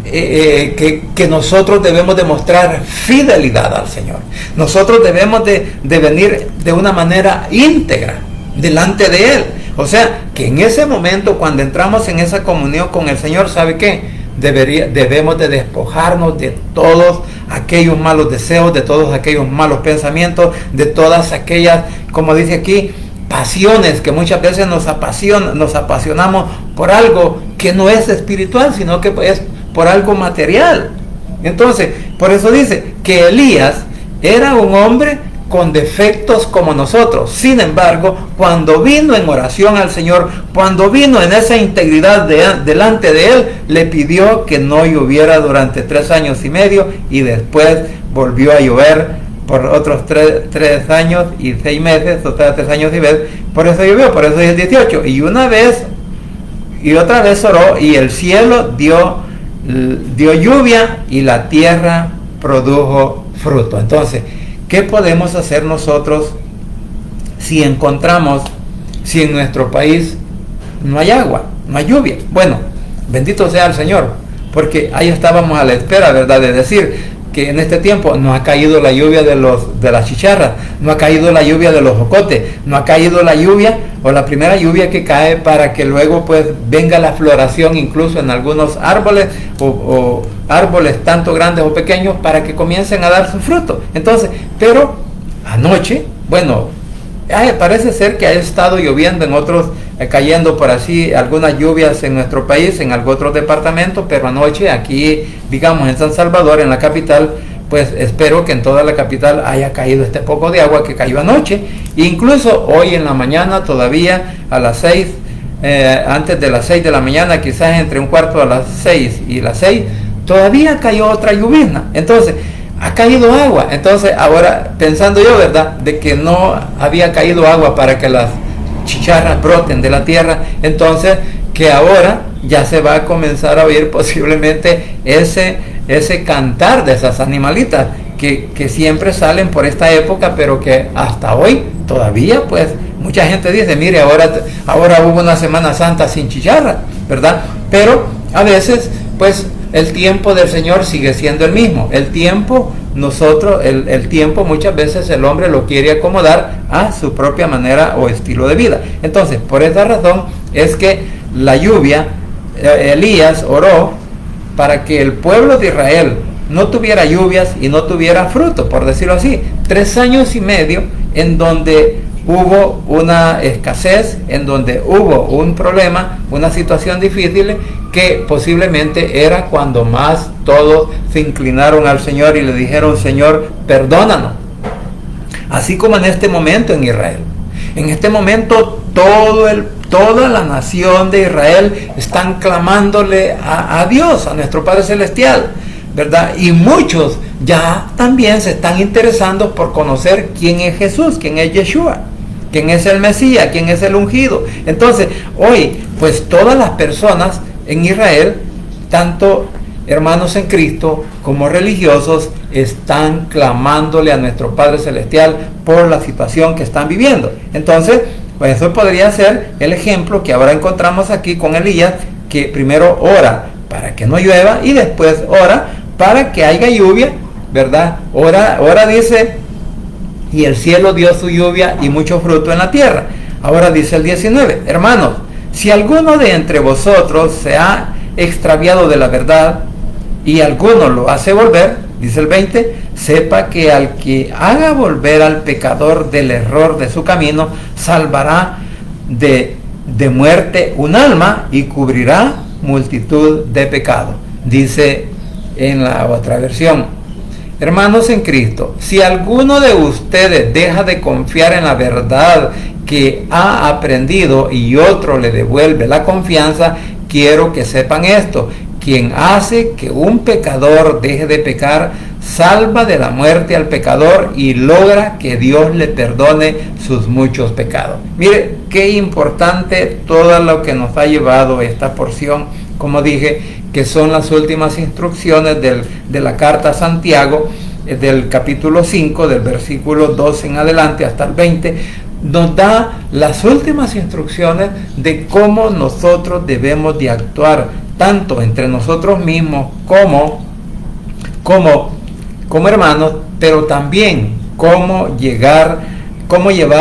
que nosotros debemos demostrar fidelidad al Señor. Nosotros debemos de venir de una manera íntegra delante de Él. O sea, que en ese momento, cuando entramos en esa comunión con el Señor, ¿sabe qué? Debemos de despojarnos de todos aquellos malos deseos, de todos aquellos malos pensamientos, de todas aquellas, como dice aquí, pasiones que muchas veces nos apasionamos por algo que no es espiritual, sino que es por algo material. Entonces, por eso dice que Elías era un hombre con defectos como nosotros. Sin embargo, cuando vino en oración al Señor, cuando vino en esa integridad delante de Él, le pidió que no lloviera durante 3 años y medio, y después volvió a llover por otros 3 años y 6 meses, o sea, 3 años y medio. Por eso llovió, por eso es el 18. Y una vez y otra vez oró, y el cielo dio lluvia, y la tierra produjo fruto. Entonces, ¿qué podemos hacer nosotros si en nuestro país no hay agua, no hay lluvia? Bueno, bendito sea el Señor, porque ahí estábamos a la espera, ¿verdad?, de decir que en este tiempo no ha caído la lluvia de las chicharras, no ha caído la lluvia de los jocotes, no ha caído la lluvia, o la primera lluvia que cae, para que luego pues venga la floración incluso en algunos árboles, o árboles tanto grandes o pequeños, para que comiencen a dar su fruto. Entonces, pero anoche, bueno, parece ser que ha estado lloviendo en otros, cayendo por así algunas lluvias en nuestro país, en algún otro departamento, pero anoche aquí, digamos en San Salvador, en la capital, pues espero que en toda la capital haya caído este poco de agua que cayó anoche. Incluso hoy en la mañana todavía a las 6, antes de las 6 de la mañana, quizás entre un cuarto a las 6 y las 6, todavía cayó otra lluvia. Entonces, ha caído agua. Entonces, ahora pensando yo, ¿verdad?, de que no había caído agua para que las chicharras broten de la tierra, entonces que ahora ya se va a comenzar a oír posiblemente ese cantar de esas animalitas que siempre salen por esta época, pero que hasta hoy todavía, pues, mucha gente dice, mire, ahora hubo una Semana Santa sin chicharra, ¿verdad? Pero a veces, pues, el tiempo del Señor sigue siendo el mismo. El tiempo muchas veces el hombre lo quiere acomodar a su propia manera o estilo de vida. Entonces, por esa razón es que la lluvia, Elías oró para que el pueblo de Israel no tuviera lluvias y no tuviera fruto, por decirlo así. 3 años y medio en donde hubo una escasez, en donde hubo un problema, una situación difícil, que posiblemente era cuando más todos se inclinaron al Señor y le dijeron, Señor, perdónanos. Así como en este momento en Israel. En este momento toda la nación de Israel están clamándole a Dios, a nuestro Padre Celestial, ¿verdad? Y muchos ya también se están interesando por conocer quién es Jesús, quién es Yeshua, quién es el Mesías, quién es el ungido. Entonces, hoy, pues todas las personas en Israel, tanto hermanos en Cristo como religiosos, están clamándole a nuestro Padre Celestial por la situación que están viviendo. Entonces, pues eso podría ser el ejemplo que ahora encontramos aquí con Elías, que primero ora para que no llueva y después ora para que haya lluvia, ¿verdad? Ora dice, y el cielo dio su lluvia y mucho fruto en la tierra. Ahora dice el 19, hermanos, si alguno de entre vosotros se ha extraviado de la verdad y alguno lo hace volver, dice el 20, sepa que al que haga volver al pecador del error de su camino, salvará de muerte un alma y cubrirá multitud de pecados. Dice en la otra versión, hermanos en Cristo, si alguno de ustedes deja de confiar en la verdad que ha aprendido y otro le devuelve la confianza, quiero que sepan esto: quien hace que un pecador deje de pecar, salva de la muerte al pecador y logra que Dios le perdone sus muchos pecados. Mire, qué importante todo lo que nos ha llevado esta porción, como dije, que son las últimas instrucciones de la carta a Santiago, del capítulo 5, del versículo 12 en adelante hasta el 20, nos da las últimas instrucciones de cómo nosotros debemos de actuar, tanto entre nosotros mismos como hermanos, pero también cómo llevar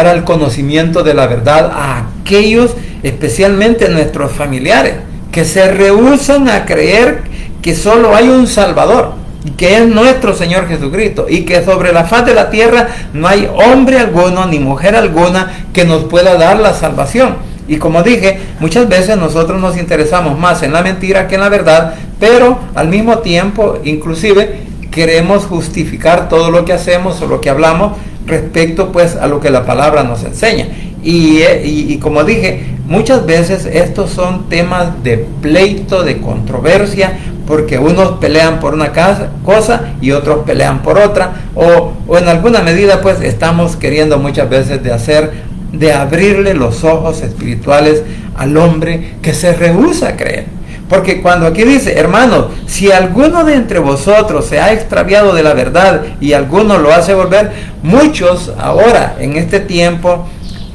al conocimiento de la verdad a aquellos, especialmente nuestros familiares, que se rehúsan a creer que solo hay un Salvador, que es nuestro Señor Jesucristo, y que sobre la faz de la tierra no hay hombre alguno ni mujer alguna que nos pueda dar la salvación. Y como dije, muchas veces nosotros nos interesamos más en la mentira que en la verdad, pero al mismo tiempo, inclusive, queremos justificar todo lo que hacemos o lo que hablamos respecto, pues, a lo que la palabra nos enseña. Y como dije, muchas veces estos son temas de pleito, de controversia, porque unos pelean por una cosa y otros pelean por otra, o en alguna medida, pues, estamos queriendo muchas veces de abrirle los ojos espirituales al hombre que se rehúsa a creer. Porque cuando aquí dice, hermanos, si alguno de entre vosotros se ha extraviado de la verdad y alguno lo hace volver, muchos ahora en este tiempo,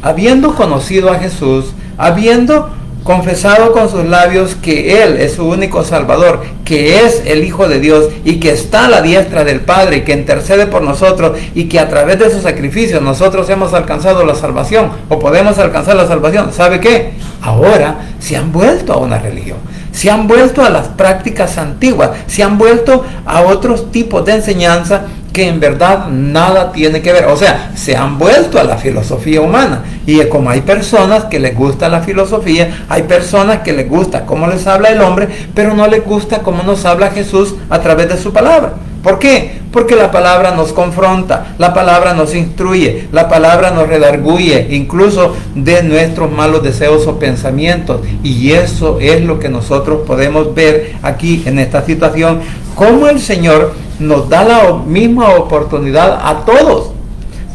habiendo conocido a Jesús, habiendo confesado con sus labios que Él es su único Salvador, que es el Hijo de Dios y que está a la diestra del Padre y que intercede por nosotros y que a través de su sacrificio nosotros hemos alcanzado la salvación o podemos alcanzar la salvación, ¿sabe qué? Ahora se han vuelto a una religión, se han vuelto a las prácticas antiguas, se han vuelto a otros tipos de enseñanza que en verdad nada tiene que ver. O sea, se han vuelto a la filosofía humana. Y como hay personas que les gusta la filosofía, hay personas que les gusta cómo les habla el hombre, pero no les gusta cómo nos habla Jesús a través de su palabra. ¿Por qué? Porque la palabra nos confronta, la palabra nos instruye, la palabra nos redarguye, incluso de nuestros malos deseos o pensamientos. Y eso es lo que nosotros podemos ver aquí en esta situación, cómo el Señor nos da la misma oportunidad a todos.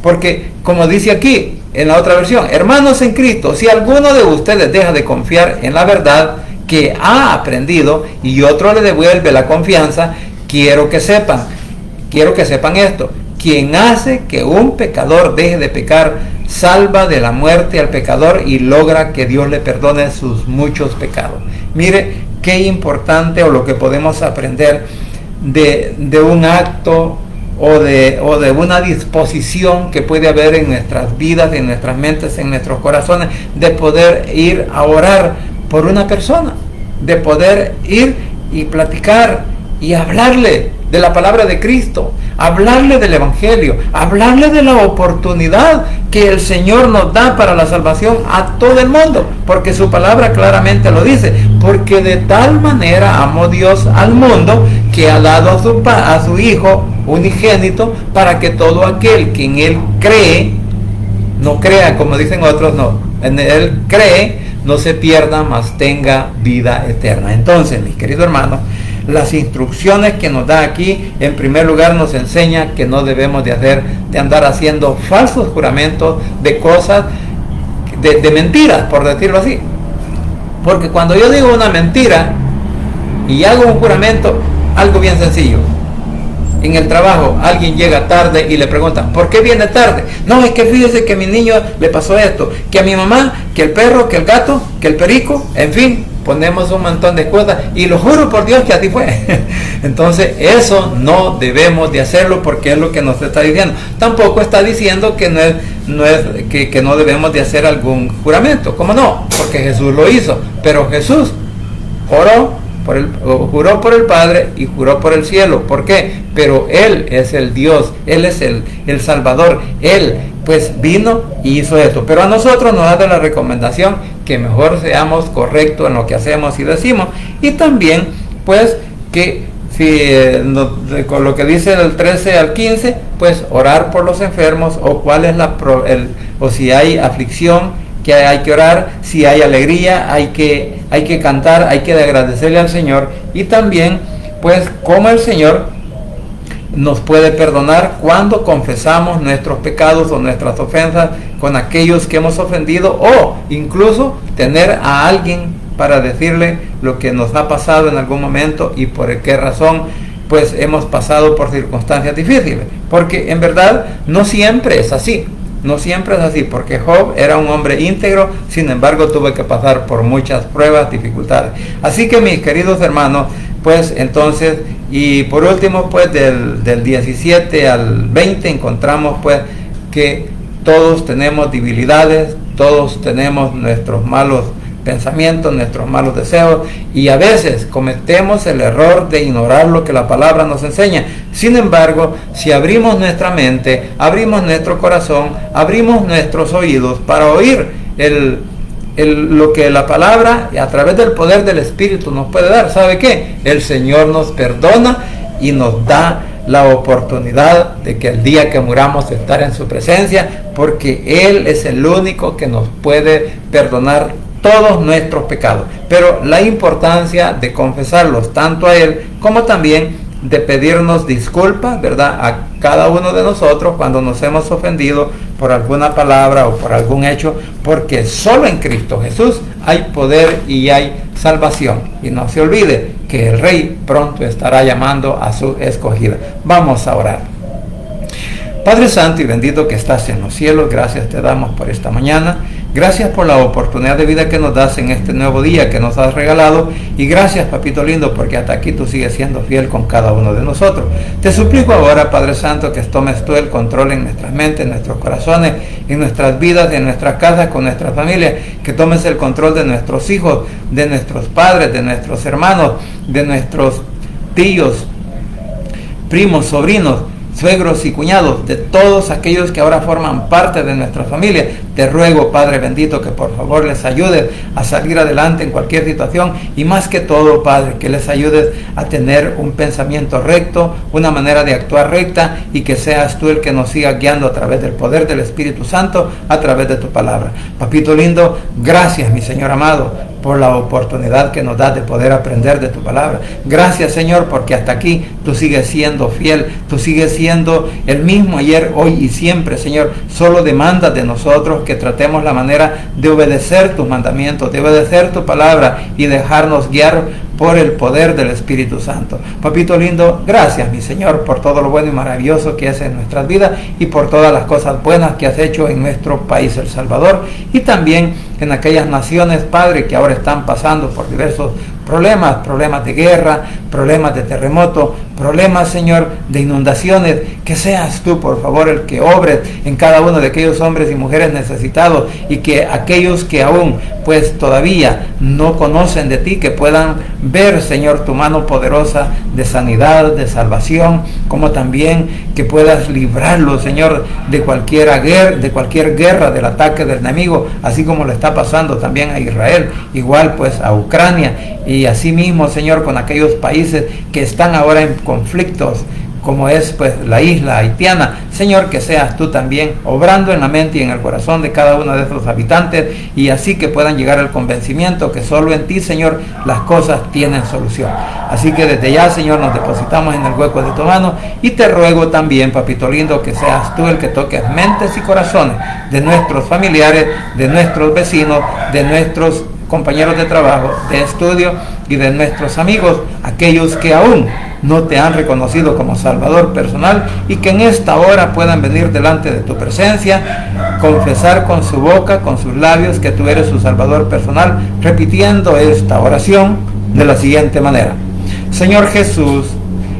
Porque, como dice aquí, en la otra versión, hermanos en Cristo, si alguno de ustedes deja de confiar en la verdad que ha aprendido y otro le devuelve la confianza, quiero que sepan esto: quien hace que un pecador deje de pecar, salva de la muerte al pecador y logra que Dios le perdone sus muchos pecados. Mire qué importante, o lo que podemos aprender de un acto o de una disposición que puede haber en nuestras vidas, en nuestras mentes, en nuestros corazones, de poder ir a orar por una persona, de poder ir y platicar y hablarle de la palabra de Cristo, hablarle del Evangelio, hablarle de la oportunidad que el Señor nos da para la salvación a todo el mundo, porque su palabra claramente lo dice: porque de tal manera amó Dios al mundo que ha dado a su Hijo unigénito, para que todo aquel que en Él cree, no crea como dicen otros, no, en Él cree, no se pierda, mas tenga vida eterna. Entonces, mis queridos hermanos, las instrucciones que nos da aquí, en primer lugar, nos enseña que no debemos de andar haciendo falsos juramentos de cosas, de mentiras, por decirlo así. Porque cuando yo digo una mentira y hago un juramento, algo bien sencillo. En el trabajo alguien llega tarde y le preguntan: ¿por qué viene tarde? No, es que fíjese que a mi niño le pasó esto, que a mi mamá, que el perro, que el gato, que el perico, en fin, ponemos un montón de cosas y lo juro por Dios que así fue. Entonces eso no debemos de hacerlo, porque es lo que nos está diciendo. Tampoco está diciendo que que no debemos de hacer algún juramento. ¿Cómo no? Porque Jesús lo hizo, pero Jesús juró por el Padre y juró por el cielo. ¿Por qué? Pero Él es el Dios, Él es el Salvador, Él pues vino y hizo esto. Pero a nosotros nos da la recomendación que mejor seamos correctos en lo que hacemos y decimos. Y también pues que con lo que dice del 13 al 15, pues orar por los enfermos, o cuál es o si hay aflicción, que hay que orar, si hay alegría, hay que cantar, hay que agradecerle al Señor. Y también pues cómo el Señor nos puede perdonar cuando confesamos nuestros pecados o nuestras ofensas con aquellos que hemos ofendido, o incluso tener a alguien para decirle lo que nos ha pasado en algún momento y por qué razón pues hemos pasado por circunstancias difíciles. Porque en verdad no siempre es así. No siempre es así, porque Job era un hombre íntegro, sin embargo tuvo que pasar por muchas pruebas, dificultades. Así que, mis queridos hermanos, pues entonces, y por último, pues del 17 al 20 encontramos pues que todos tenemos debilidades, todos tenemos nuestros malos pensamientos, nuestros malos deseos, y a veces cometemos el error de ignorar lo que la palabra nos enseña. Sin embargo, si abrimos nuestra mente, abrimos nuestro corazón, abrimos nuestros oídos para oír lo que la palabra a través del poder del Espíritu nos puede dar, ¿sabe qué? El Señor nos perdona y nos da la oportunidad de que el día que muramos estar en su presencia, porque Él es el único que nos puede perdonar todos nuestros pecados. Pero la importancia de confesarlos tanto a Él como también de pedirnos disculpas, ¿verdad?, a cada uno de nosotros cuando nos hemos ofendido por alguna palabra o por algún hecho, porque solo en Cristo Jesús hay poder y hay salvación. Y no se olvide que el Rey pronto estará llamando a su escogida. Vamos a orar. Padre Santo y bendito que estás en los cielos, gracias te damos por esta mañana. Gracias por la oportunidad de vida que nos das en este nuevo día que nos has regalado, y gracias, papito lindo, porque hasta aquí tú sigues siendo fiel con cada uno de nosotros. Te suplico ahora, Padre Santo, que tomes tú el control en nuestras mentes, en nuestros corazones, en nuestras vidas, en nuestras casas, con nuestras familias, que tomes el control de nuestros hijos, de nuestros padres, de nuestros hermanos, de nuestros tíos, primos, sobrinos, suegros y cuñados, de todos aquellos que ahora forman parte de nuestra familia. Te ruego, Padre bendito, que por favor les ayudes a salir adelante en cualquier situación y más que todo, Padre, que les ayudes a tener un pensamiento recto, una manera de actuar recta y que seas tú el que nos siga guiando a través del poder del Espíritu Santo, a través de tu palabra. Papito lindo, gracias, mi Señor amado, por la oportunidad que nos das de poder aprender de tu palabra. Gracias, Señor, porque hasta aquí tú sigues siendo fiel, tú sigues siendo el mismo ayer, hoy y siempre, Señor. Solo demandas de nosotros que tratemos la manera de obedecer tus mandamientos, de obedecer tu palabra y dejarnos guiar por el poder del Espíritu Santo. Papito lindo, gracias, mi Señor, por todo lo bueno y maravilloso que haces en nuestras vidas y por todas las cosas buenas que has hecho en nuestro país, El Salvador, y también en aquellas naciones, Padre, que ahora están pasando por diversos problemas de guerra, problemas de terremoto, problemas, Señor, de inundaciones. Que seas tú, por favor, el que obres en cada uno de aquellos hombres y mujeres necesitados, y que aquellos que aún, pues todavía no conocen de ti, que puedan ver, Señor, tu mano poderosa de sanidad, de salvación, como también que puedas librarlos, Señor, de cualquier guerra, del ataque del enemigo, así como le está pasando también a Israel, igual pues a Ucrania, y asimismo, Señor, con aquellos países que están ahora en conflictos, como es pues la isla haitiana. Señor, que seas tú también obrando en la mente y en el corazón de cada uno de esos habitantes, y así que puedan llegar al convencimiento que solo en ti, Señor, las cosas tienen solución. Así que desde ya, Señor, nos depositamos en el hueco de tu mano, y te ruego también, papito lindo, que seas tú el que toques mentes y corazones de nuestros familiares, de nuestros vecinos, de nuestros compañeros de trabajo, de estudio y de nuestros amigos, aquellos que aún no te han reconocido como Salvador personal, y que en esta hora puedan venir delante de tu presencia, confesar con su boca, con sus labios, que tú eres su Salvador personal, repitiendo esta oración de la siguiente manera: Señor Jesús,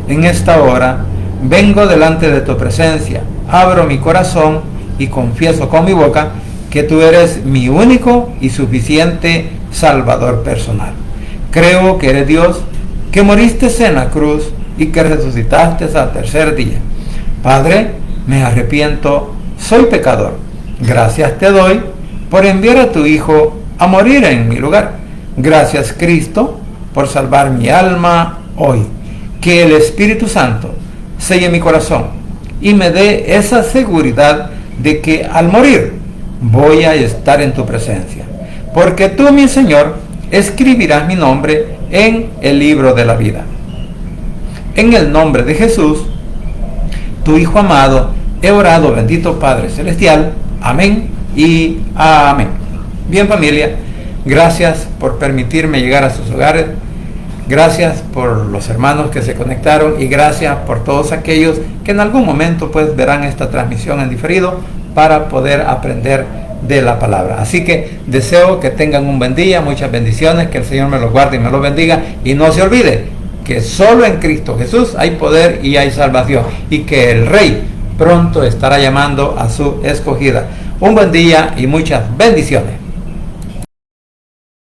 en esta hora vengo delante de tu presencia, abro mi corazón y confieso con mi boca que tú eres mi único y suficiente Salvador personal. Creo que eres Dios, que moriste en la cruz y que resucitaste al tercer día. Padre, me arrepiento, soy pecador. Gracias te doy por enviar a tu Hijo a morir en mi lugar. Gracias, Cristo, por salvar mi alma hoy. Que el Espíritu Santo selle mi corazón y me dé esa seguridad de que al morir voy a estar en tu presencia, porque tú, mi Señor, escribirás mi nombre en el libro de la vida. En el nombre de Jesús, tu Hijo amado, he orado, bendito Padre Celestial. Amén y amén. Bien, familia, gracias por permitirme llegar a sus hogares. Gracias por los hermanos que se conectaron, y gracias por todos aquellos que en algún momento pues verán esta transmisión en diferido para poder aprender de la palabra. Así que deseo que tengan un buen día, muchas bendiciones, que el Señor me los guarde y me los bendiga, y no se olvide que solo en Cristo Jesús hay poder y hay salvación, y que el Rey pronto estará llamando a su escogida. Un buen día y muchas bendiciones.